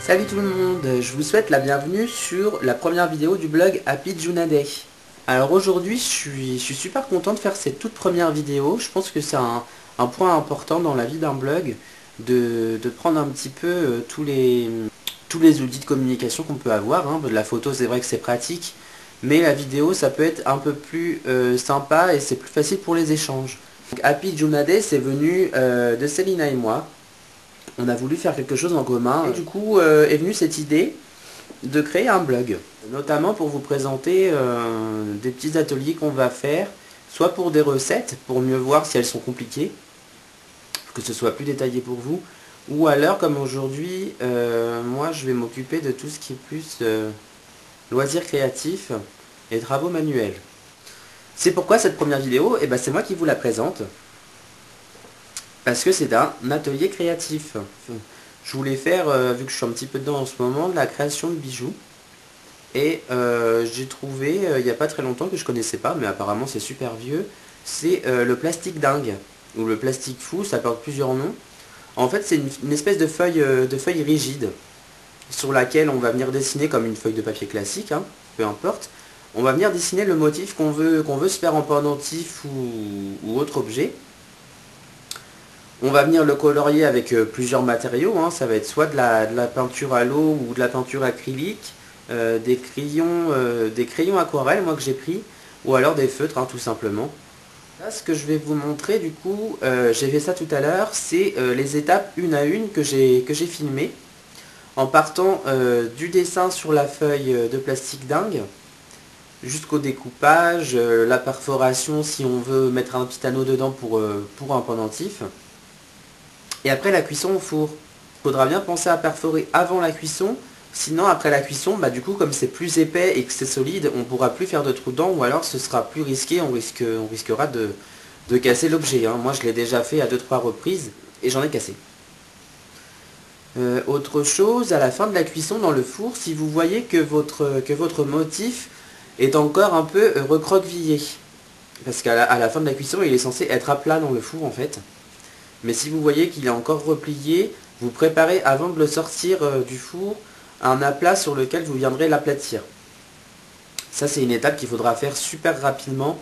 Salut tout le monde, je vous souhaite la bienvenue sur la première vidéo du blog Happy Juna Day. Alors aujourd'hui je suis super content de faire cette toute première vidéo. Je pense que c'est un point important dans la vie d'un blog de prendre un petit peu tous les outils de communication qu'on peut avoir. De la photo c'est vrai que c'est pratique, mais la vidéo ça peut être un peu plus sympa et c'est plus facile pour les échanges. Donc, Happy Juna Day c'est venu de Célina et moi. On a voulu faire quelque chose en commun et du coup est venue cette idée de créer un blog, notamment pour vous présenter des petits ateliers qu'on va faire, soit pour des recettes, pour mieux voir si elles sont compliquées, que ce soit plus détaillé pour vous, ou alors comme aujourd'hui, moi je vais m'occuper de tout ce qui est plus loisirs créatifs et travaux manuels. C'est pourquoi cette première vidéo, c'est moi qui vous la présente. Parce que c'est un atelier créatif. Je voulais faire, vu que je suis un petit peu dedans en ce moment, de la création de bijoux. Et j'ai trouvé, il n'y a pas très longtemps, que je connaissais pas, mais apparemment c'est super vieux, c'est le plastique dingue, ou le plastique fou, ça porte plusieurs noms. En fait c'est une espèce de feuille rigide, sur laquelle on va venir dessiner comme une feuille de papier classique, peu importe. On va venir dessiner le motif qu'on veut se faire en pendentif ou autre objet. On va venir le colorier avec plusieurs matériaux, ça va être soit de la peinture à l'eau ou de la peinture acrylique, des crayons aquarelles moi que j'ai pris, ou alors des feutres tout simplement. Là ce que je vais vous montrer du coup, j'ai fait ça tout à l'heure, c'est les étapes une à une que j'ai filmées, en partant du dessin sur la feuille de plastique dingue, jusqu'au découpage, la perforation si on veut mettre un petit anneau dedans pour un pendentif. Et après la cuisson au four. Il faudra bien penser à perforer avant la cuisson, sinon après la cuisson, du coup comme c'est plus épais et que c'est solide, on ne pourra plus faire de trous dedans, ou alors ce sera plus risqué, on risquera de casser l'objet. Moi je l'ai déjà fait à 2-3 reprises et j'en ai cassé. Autre chose, à la fin de la cuisson dans le four, si vous voyez que votre motif est encore un peu recroquevillé, parce qu'à la fin de la cuisson il est censé être à plat dans le four en fait. Mais si vous voyez qu'il est encore replié, vous préparez avant de le sortir du four un aplat sur lequel vous viendrez l'aplatir. Ça c'est une étape qu'il faudra faire super rapidement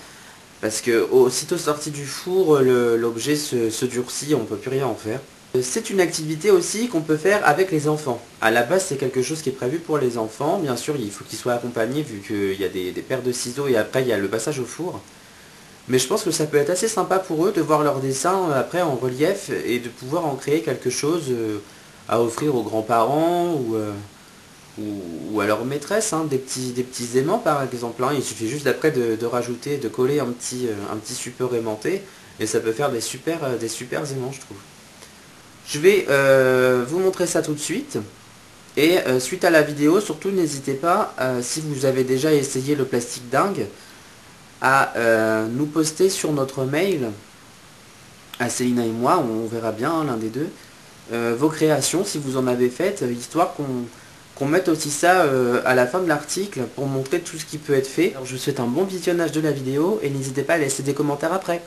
parce que aussitôt sorti du four, l'objet se durcit, on ne peut plus rien en faire. C'est une activité aussi qu'on peut faire avec les enfants. À la base c'est quelque chose qui est prévu pour les enfants, bien sûr il faut qu'ils soient accompagnés vu qu'il y a des paires de ciseaux et après il y a le passage au four. Mais je pense que ça peut être assez sympa pour eux de voir leurs dessins après en relief et de pouvoir en créer quelque chose à offrir aux grands-parents ou à leur maîtresse, des petits aimants par exemple. Il suffit juste d'après de rajouter, de coller un petit support aimanté et ça peut faire des super aimants je trouve. Je vais vous montrer ça tout de suite. Et suite à la vidéo, surtout n'hésitez pas, si vous avez déjà essayé le plastique dingue, à nous poster sur notre mail, à Célina et moi, on verra bien l'un des deux, vos créations si vous en avez faites, histoire qu'on mette aussi ça à la fin de l'article pour montrer tout ce qui peut être fait. Alors je vous souhaite un bon visionnage de la vidéo et n'hésitez pas à laisser des commentaires après.